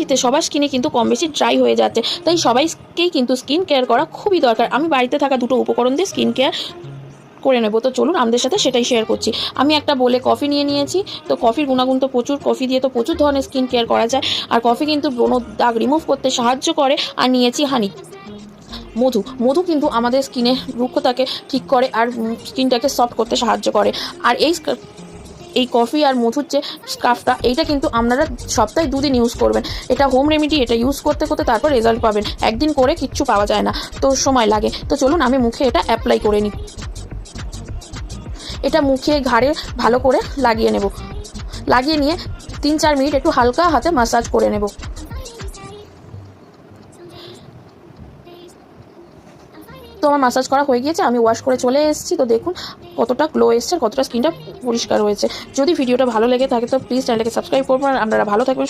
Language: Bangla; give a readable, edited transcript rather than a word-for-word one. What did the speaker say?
শীতে সবার স্কিনে কিন্তু কম বেশি ড্রাই হয়ে যাচ্ছে, তাই সবাইকেই কিন্তু স্কিন কেয়ার করা খুবই দরকার। আমি বাড়িতে থাকা দুটো উপকরণ দিয়ে স্কিন কেয়ার করে নেবো। তো চলুন আমাদের সাথে সেটাই শেয়ার করছি। আমি একটা বোলে কফি নিয়ে নিয়েছি। তো কফির গুণাগুণ তো প্রচুর, কফি দিয়ে তো প্রচুর ধরনের স্কিন কেয়ার করা যায়। আর কফি কিন্তু ব্রণ দাগ রিমুভ করতে সাহায্য করে। আর নিয়েছি হানি, মধু কিন্তু আমাদের স্কিনের রুক্ষতাকে ঠিক করে আর স্কিনটাকে সফট করতে সাহায্য করে। আর এই কফি আর মধুর যে স্কার্ফটা, এইটা কিন্তু আপনারা সপ্তাহে 2 দিন ইউজ করবেন। এটা হোম রেমেডি, এটা ইউজ করতে করতে তারপর রেজাল্ট পাবেন। একদিন করে কিচ্ছু পাওয়া যায় না, তো সময় লাগে। তো চলুন আমি মুখে এটা অ্যাপ্লাই করে নিই। এটা মুখে ঘাড়ে ভালো করে লাগিয়ে নেব। লাগিয়ে নিয়ে 3-4 মিনিট একটু হালকা হাতে ম্যাসাজ করে নেব। তো আমার ম্যাসাজ করা হয়ে গিয়েছে, আমি ওয়াশ করে চলে এসেছি। তো দেখুন কতটা গ্লো এসছে আর কতটা স্কিনটা পরিষ্কার হয়েছে। যদি ভিডিওটা ভালো লেগে থাকে তো প্লিজ চ্যানেলটাকে সাবস্ক্রাইব করবেন। আর আপনারা ভালো থাকবেন।